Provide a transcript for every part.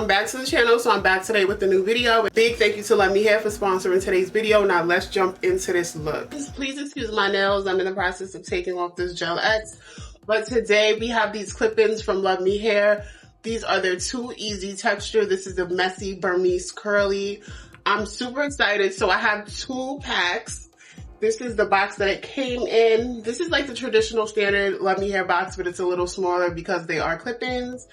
welcome back to the channel. So I'm back today with a new video. Big thank you to Luvme Hair for sponsoring today's video. Now let's jump into this look. Please excuse my nails. I'm in the process of taking off this Gel X. But today we have these clip-ins from Luvme Hair. These are their 2 Easy texture. This is a messy Burmese curly. I'm super excited. So I have 2 packs. This is the box that it came in. This is like the traditional standard Luvme Hair box, but it's a little smaller because they are clip-ins.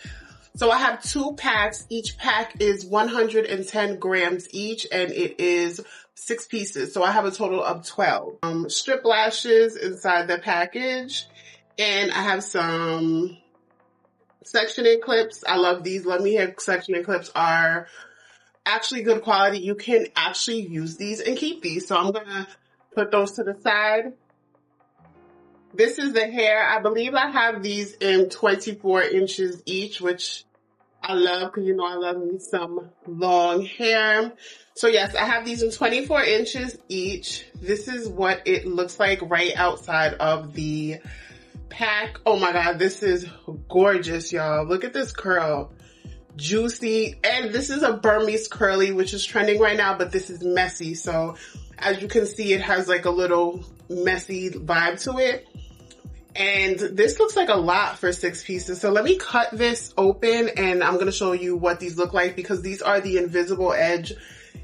So I have 2 packs. Each pack is 110 grams each, and it is 6 pieces. So I have a total of 12. Strip lashes inside the package, and I have some sectioning clips. I love these. Luvme Hair sectioning clips are actually good quality. You can actually use these and keep these. So I'm gonna put those to the side. This is the hair. I believe I have these in 24 inches each, which I love because you know I love me some long hair. So yes, I have these in 24 inches each. This is what it looks like right outside of the pack. Oh my God, this is gorgeous, y'all. Look at this curl. Juicy. And this is a Burmese curly, which is trending right now, but this is messy. So as you can see, it has like a little messy vibe to it. And this looks like a lot for 6 pieces. So let me cut this open and I'm going to show you what these look like because these are the invisible edge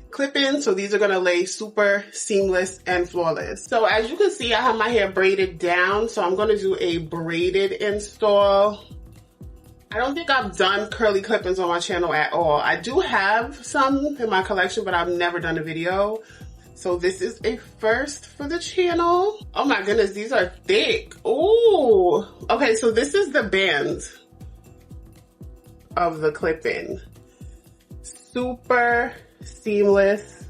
clip-ins. So these are going to lay super seamless and flawless. So as you can see, I have my hair braided down. So I'm going to do a braided install. I don't think I've done curly clip-ins on my channel at all. I do have some in my collection, but I've never done a video. So this is a first for the channel. Oh my goodness, these are thick. Ooh. Okay, so this is the band of the clip-in. Super seamless,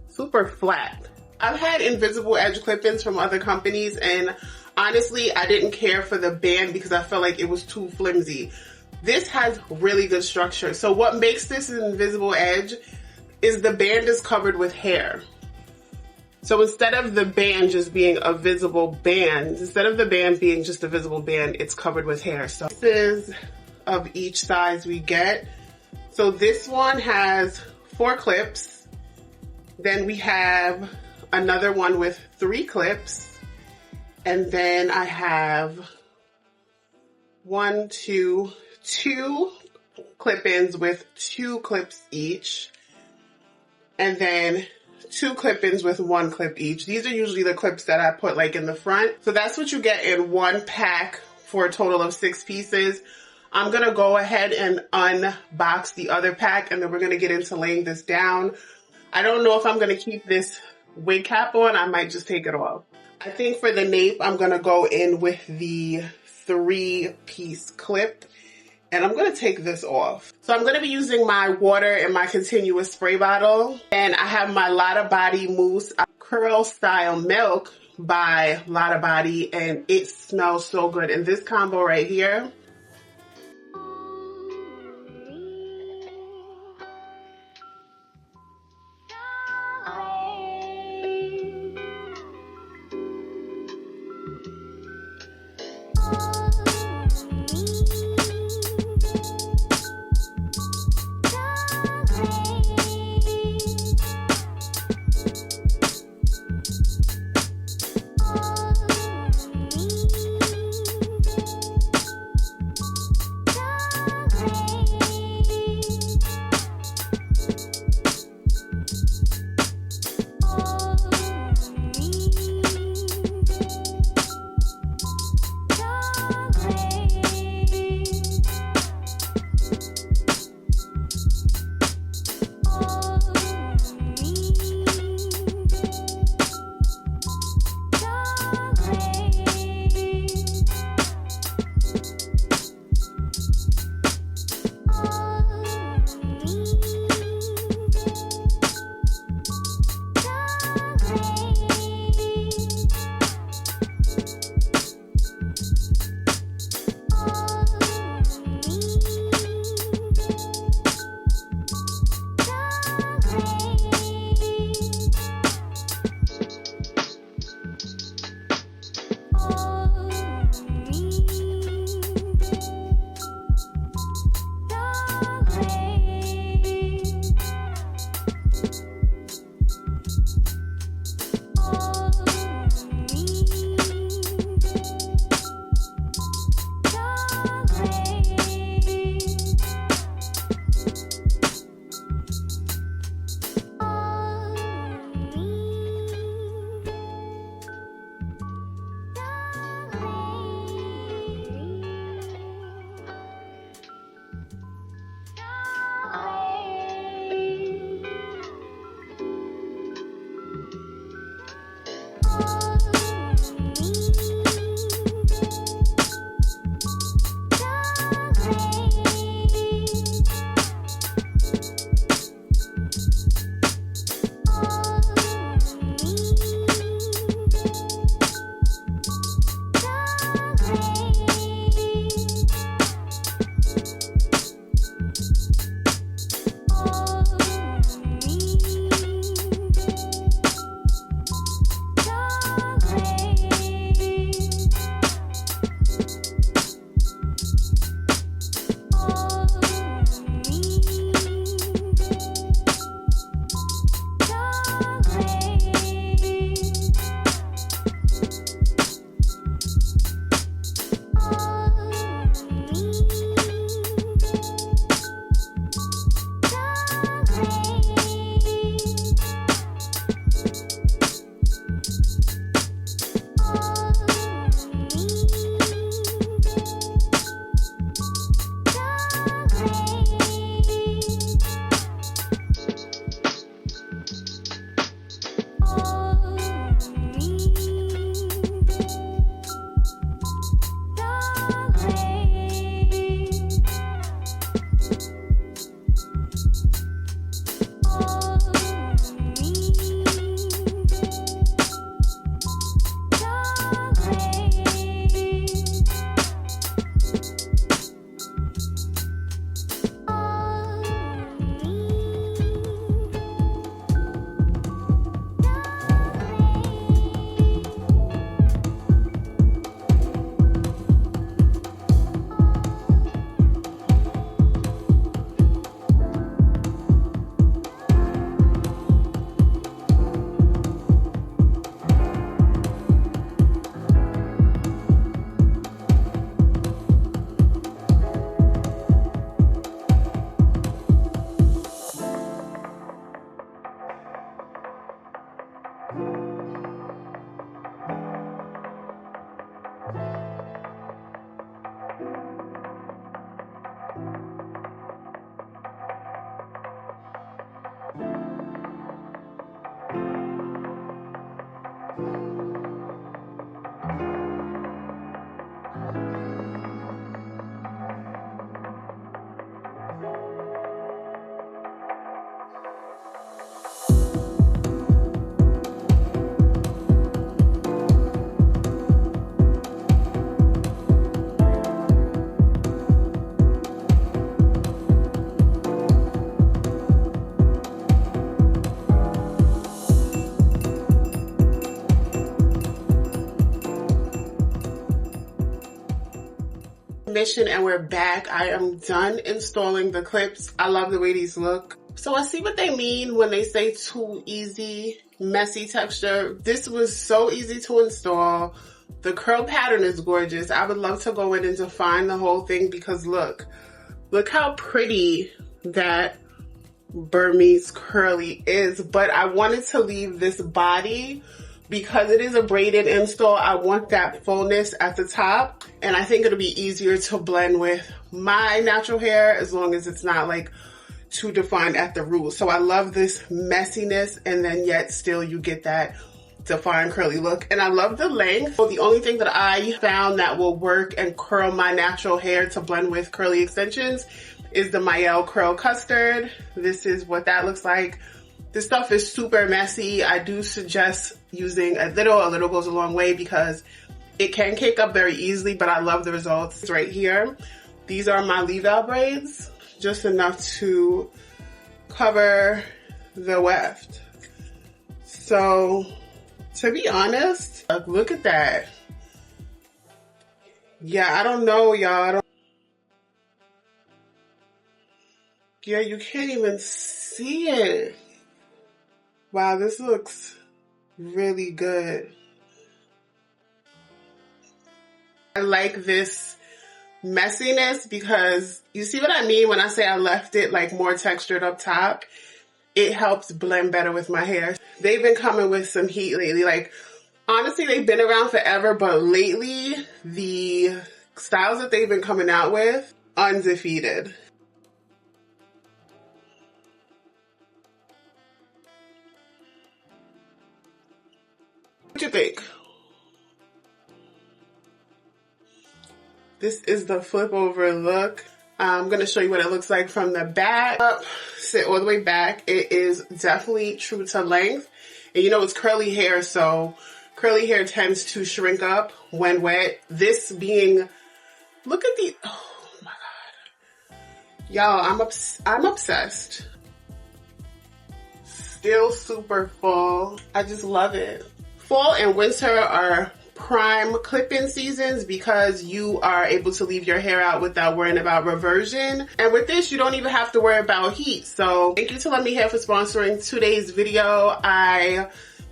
super flat. I've had invisible edge clip-ins from other companies and honestly, I didn't care for the band because I felt like it was too flimsy. This has really good structure. So what makes this an invisible edge is the band is covered with hair. So instead of the band just being a visible band, instead of the band being just a visible band, it's covered with hair. So this is of each size we get. So this one has 4 clips. Then we have another one with 3 clips. And then I have 2 clip-ins with 2 clips each. And then 2 clip-ins with 1 clip each. These are usually the clips that I put like in the front. So that's what you get in 1 pack for a total of 6 pieces. I'm gonna go ahead and unbox the other pack and then we're gonna get into laying this down. I don't know if I'm gonna keep this wig cap on. I might just take it off. I think for the nape, I'm gonna go in with the 3-piece clip. And I'm gonna take this off. So I'm gonna be using my water in my continuous spray bottle. And I have my Lotta Body Mousse Curl Style Milk by Lotta Body. And it smells so good. And this combo right here, intermission and we're back. I am done installing the clips. I love the way these look. So I see what they mean when they say too easy, messy texture. This was so easy to install. The curl pattern is gorgeous. I would love to go in and define the whole thing because look how pretty that Burmese curly is. But I wanted to leave this body because it is a braided install. I want that fullness at the top, and I think it'll be easier to blend with my natural hair as long as it's not like too defined at the root. So I love this messiness, and then yet still you get that defined curly look. And I love the length. So the only thing that I found that will work and curl my natural hair to blend with curly extensions is the Mael Curl Custard. This is what that looks like. This stuff is super messy. I do suggest using a little goes a long way because it can cake up very easily, but I love the results. It's right here. These are my Leaveout braids, just enough to cover the weft. So to be honest, look at that. Yeah, I don't know, y'all. Yeah, you can't even see it. Wow, this looks really good. I like this messiness because you see what I mean when I say I left it like more textured up top. It helps blend better with my hair. They've been coming with some heat lately. Like, honestly, they've been around forever, but lately the styles that they've been coming out with, undefeated. What you think? This is the flip over look. I'm going to show you what it looks like from the back up, sit all the way back. It is definitely true to length. And you know, it's curly hair, so curly hair tends to shrink up when wet. This being, look at the, oh my God. Y'all, I'm obsessed. Still super full. I just love it. Fall and winter are prime clip-in seasons because you are able to leave your hair out without worrying about reversion. And with this, you don't even have to worry about heat. So thank you to Luvme Hair for sponsoring today's video.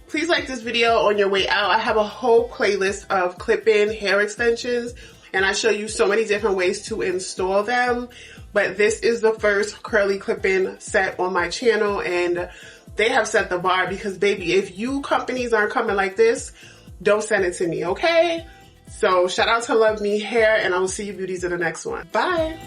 Please like this video on your way out. I have a whole playlist of clip-in hair extensions, and I show you so many different ways to install them. But this is the first curly clip-in set on my channel, and they have set the bar because, baby, if you companies aren't coming like this, don't send it to me, okay? So shout out to Luvme Hair, and I will see you beauties in the next one. Bye.